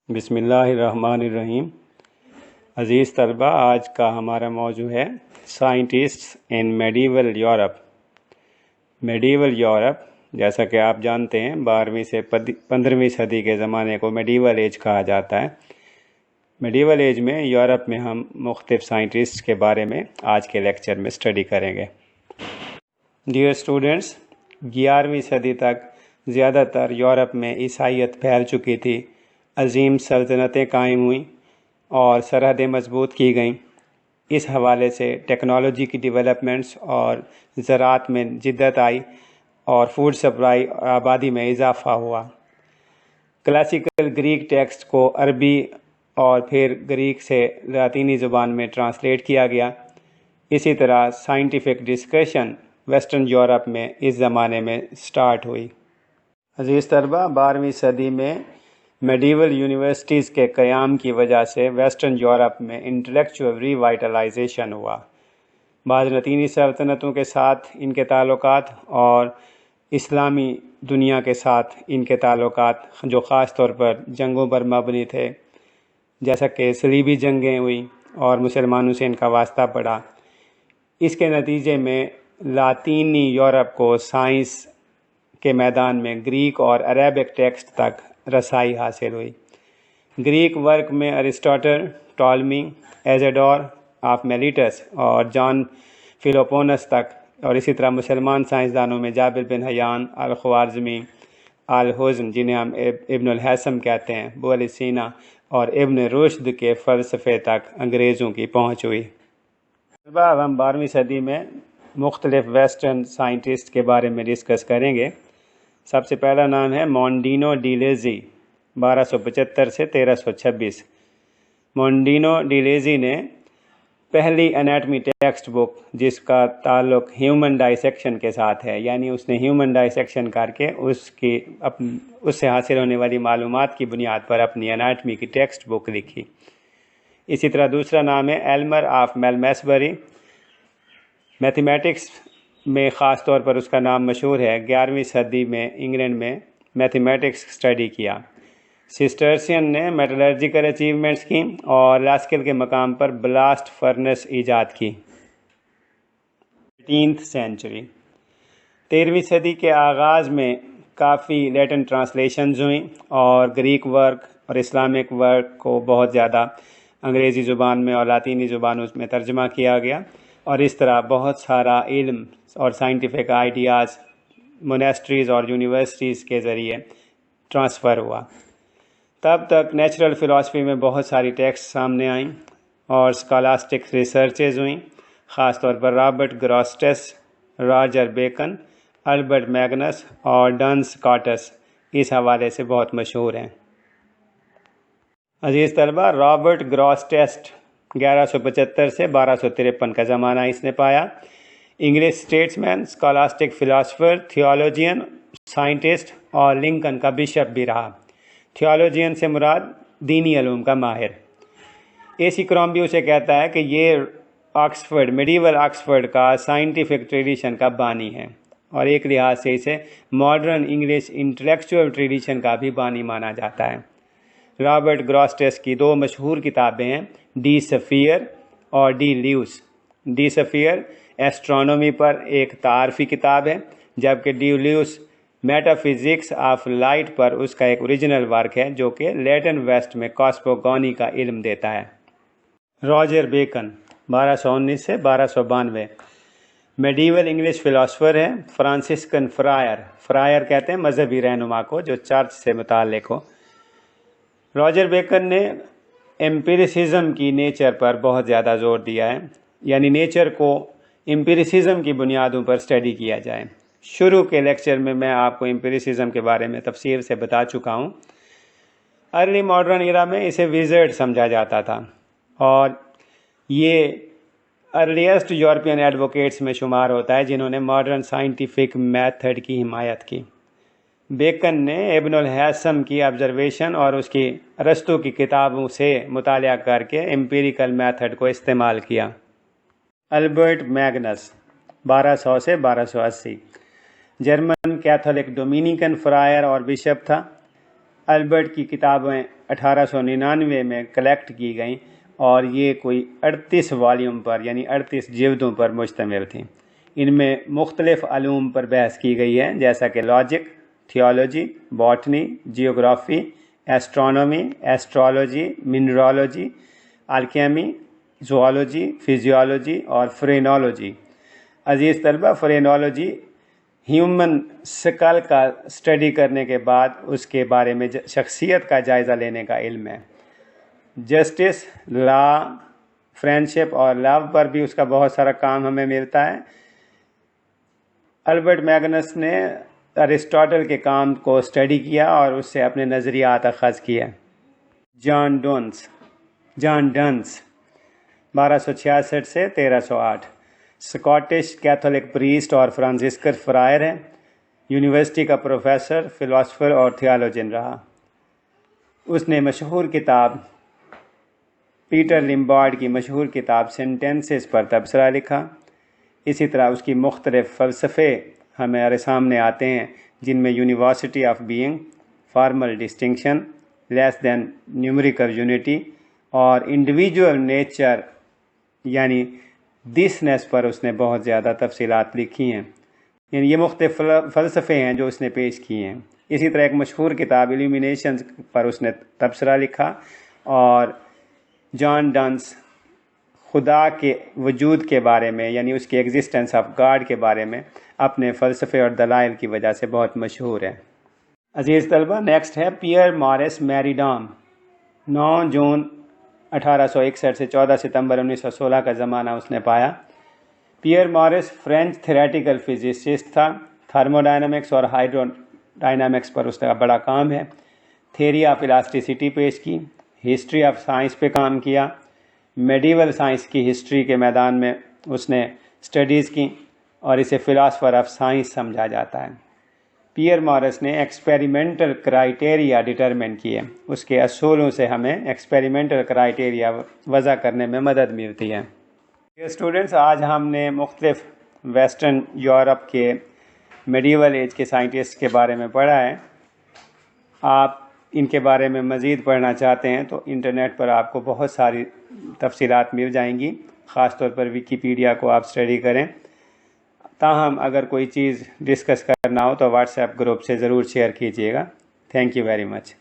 بسم اللہ الرحمن الرحیم۔ عزیز طلبہ، آج کا ہمارا موضوع ہے سائنٹسٹس ان میڈیول یورپ۔ میڈیول یورپ، جیسا کہ آپ جانتے ہیں، 12ویں سے 15ویں صدی کے زمانے کو میڈیول ایج کہا جاتا ہے۔ میڈیول ایج میں یورپ میں ہم مختلف سائنٹسٹ کے بارے میں آج کے لیکچر میں اسٹڈی کریں گے۔ ڈیئر اسٹوڈنٹس، 11ویں صدی تک زیادہ تر یورپ میں عیسائیت پھیل چکی تھی، عظیم سلطنتیں قائم ہوئیں اور سرحدیں مضبوط کی گئیں۔ اس حوالے سے ٹیکنالوجی کی ڈیولپمنٹس اور زراعت میں جدت آئی اور فوڈ سپلائی اور آبادی میں اضافہ ہوا۔ کلاسیکل گریک ٹیکسٹ کو عربی اور پھر گریک سے لاطینی زبان میں ٹرانسلیٹ کیا گیا۔ اسی طرح سائنٹیفک ڈسکشن ویسٹرن یورپ میں اس زمانے میں سٹارٹ ہوئی۔ عزیز طلبہ، 12ویں صدی میں میڈیول یونیورسٹیز کے قیام کی وجہ سے ویسٹرن یورپ میں انٹلیکچوئل ریوائٹلائزیشن ہوا۔ بعض لاطینی سلطنتوں کے ساتھ ان کے تعلقات اور اسلامی دنیا کے ساتھ ان کے تعلقات، جو خاص طور پر جنگوں پر مبنی تھے، جیسا کہ صلیبی جنگیں ہوئیں اور مسلمانوں سے ان کا واسطہ پڑا۔ اس کے نتیجے میں لاطینی یورپ کو سائنس کے میدان میں گریک اور عربک ٹیکسٹ تک رسائی حاصل ہوئی۔ گریک ورک میں ارسطاٹل، ٹالمی، ایزیڈور آف میلیٹس اور جان فیلوپونس تک، اور اسی طرح مسلمان سائنسدانوں میں جابر بن حیان، الخوارزمی، الحزن جنہیں ہم ابن الحسم کہتے ہیں، ابو علی سینا اور ابن رشد کے فلسفے تک انگریزوں کی پہنچ ہوئی۔ اب ہم 12ویں صدی میں مختلف ویسٹرن سائنٹسٹ کے بارے میں ڈسکس کریں گے۔ سب سے پہلا نام ہے مونڈینو ڈی لیزی، 1275 سے 1326۔ مونڈینو ڈی لیزی نے پہلی انیٹمی ٹیکسٹ بک، جس کا تعلق ہیومن ڈائسیکشن کے ساتھ ہے، یعنی اس نے ہیومن ڈائسیکشن کر کے اس سے حاصل ہونے والی معلومات کی بنیاد پر اپنی انیٹمی کی ٹیکسٹ بک لکھی۔ اسی طرح دوسرا نام ہے ایلمر آف میلمیسبری۔ میتھمیٹکس میں خاص طور پر اس کا نام مشہور ہے۔ 11ویں صدی میں انگلینڈ میں میتھمیٹکس اسٹڈی کیا۔ سسٹرسین نے میٹلرجیکل اچیومنٹس کی اور لاسکل کے مقام پر بلاسٹ فرنس ایجاد کی۔ 18th century. 13ویں صدی کے آغاز میں کافی لیٹن ٹرانسلیشنز ہوئیں اور گریک ورک اور اسلامک ورک کو بہت زیادہ انگریزی زبان میں اور لاطینی زبانوں میں ترجمہ کیا گیا، اور اس طرح بہت سارا علم اور سائنٹیفک آئیڈیاز مونیسٹریز اور یونیورسٹیز کے ذریعے ٹرانسفر ہوا۔ تب تک نیچرل فلاسفی میں بہت ساری ٹیکسٹ سامنے آئیں اور اسکالاسٹک ریسرچز ہوئیں، خاص طور پر Robert Grosseteste, Roger Bacon, Albert Magnus اور ڈن سکاٹس اس حوالے سے بہت مشہور ہیں۔ عزیز طلبہ، رابرٹ گراسٹس 1175 سے 1253 کا زمانہ اس نے پایا۔ انگلش اسٹیٹس مین، اسکالاسٹک فلاسفر، تھیولوجین، سائنٹسٹ اور لنکن کا بشپ بھی رہا۔ تھیولوجین سے مراد دینی علوم کا ماہر۔ اے.سی. کرومبی اسے کہتا ہے کہ یہ آکسفورڈ، میڈیول آکسفورڈ کا سائنٹیفک ٹریڈیشن کا بانی ہے، اور ایک لحاظ سے اسے ماڈرن انگلش انٹلیکچوئل ٹریڈیشن کا بھی بانی مانا جاتا ہے۔ رابرٹ گراسٹس کی دو مشہور کتابیں ہیں، ڈی سفیر اور ڈی لیوس۔ ڈی سفیر ایسٹرونومی پر ایک تعارفی کتاب ہے، جبکہ ڈی لیوس میٹا فزکس آف لائٹ پر اس کا ایک اوریجنل ورک ہے، جو کہ لیٹن ویسٹ میں کاسموگونی کا علم دیتا ہے۔ راجر بیکن 1219 سے 1292 میڈیول انگلش فلاسفر ہے، فرانسسکن فرائر کہتے ہیں مذہبی رہنما کو جو چرچ سے متعلق ہو۔ راجر بیکن نے ایمپیریسزم کی نیچر پر بہت زیادہ زور دیا ہے، یعنی نیچر کو ایمپیریسزم کی بنیادوں پر اسٹڈی کیا جائے۔ شروع کے لیکچر میں آپ کو ایمپیریسزم کے بارے میں تفصیل سے بتا چکا ہوں۔ ارلی ماڈرن ایرا میں اسے ویزرڈ سمجھا جاتا تھا، اور یہ ارلیسٹ یورپین ایڈوکیٹس میں شمار ہوتا ہے جنہوں نے ماڈرن سائنٹیفک میتھڈ کی حمایت کی۔ بیکن نے ابن الحسم کی آبزرویشن اور اس کی ارسطو کی کتابوں سے مطالعہ کر کے ایمپیریکل میتھڈ کو استعمال کیا۔ البرٹ میگنس 1200 سے 1280 جرمن کیتھولک ڈومینیکن فرائر اور بشپ تھا۔ البرٹ کی کتابیں 1899 میں کلیکٹ کی گئیں اور یہ کوئی 38 والیوم پر یعنی 38 جلدوں پر مشتمل تھیں۔ ان میں مختلف علوم پر بحث کی گئی ہے، جیسا کہ logic, theology, botany, geography, astronomy, astrology, mineralogy, alchemy, zoology, physiology اور فرینالوجی۔ عزیز طلبہ، فرینالوجی ہیومن سکل کا اسٹڈی کرنے کے بعد اس کے بارے میں شخصیت کا جائزہ لینے کا علم ہے۔ جسٹس، لا، فرینڈشپ اور لو پر بھی اس کا بہت سارا کام ہمیں ملتا ہے۔ البرٹ میگنس نے ارسطاٹل کے کام کو اسٹڈی کیا اور اس سے اپنے نظریات اخذ کیے۔ جان ڈنس 1266 سے 1308 اسکاٹش کیتھولک پریسٹ اور فرانسسکن فرائر ہے۔ یونیورسٹی کا پروفیسر، فلاسفر اور تھیالوجن رہا۔ اس نے مشہور کتاب پیٹر لمبارڈ کی مشہور کتاب سینٹینسز پر تبصرہ لکھا۔ اسی طرح اس کی مختلف فلسفے ہمارے سامنے آتے ہیں، جن میں university of being, formal distinction, less than numerical unity اور انڈیویجول نیچر یعنی دسنس پر اس نے بہت زیادہ تفصیلات لکھی ہیں۔ یعنی یہ مختلف فلسفے ہیں جو اس نے پیش کیے ہیں۔ اسی طرح ایک مشہور کتاب ایلومینیشنز پر اس نے تبصرہ لکھا، اور جان ڈنس خدا کے وجود کے بارے میں یعنی اس کی ایگزسٹنس آف گاڈ کے بارے میں اپنے فلسفے اور دلائل کی وجہ سے بہت مشہور ہے۔ عزیز طلبہ، نیکسٹ ہے پیئر مارس میریڈام۔ 9 جون 1861 سے 14 ستمبر 1916 کا زمانہ اس نے پایا۔ پیئر مارس فرینچ تھیوریٹیکل فزسسٹ تھا۔ تھرموڈائنامکس اور ہائیڈرو ڈائنامکس پر اس کا بڑا کام ہے۔ تھیوری آف الاسٹیسٹی پیش کی، ہسٹری آف سائنس پہ کام کیا، میڈیول سائنس کی ہسٹری کے میدان میں اس نے اسٹڈیز کی اور اسے فلاسفر آف سائنس سمجھا جاتا ہے۔ پیئر مارس نے ایکسپیریمنٹل کرائیٹیریا ڈٹرمن کیے۔ اس کے اصولوں سے ہمیں ایکسپیریمنٹل کرائیٹیریا وضع کرنے میں مدد ملتی ہے۔ اسٹوڈنٹس، آج ہم نے مختلف ویسٹرن یورپ کے میڈیول ایج کے سائنٹسٹ کے بارے میں پڑھا ہے۔ آپ ان کے بارے میں مزید پڑھنا چاہتے ہیں تو انٹرنیٹ پر آپ کو بہت ساری تفصیلات مل جائیں گی، خاص طور پر ویکیپیڈیا کو آپ اسٹڈی کریں۔ تاہم اگر کوئی چیز ڈسکس کرنا ہو تو واٹس ایپ گروپ سے ضرور شیئر کیجیے گا۔ Thank you very much.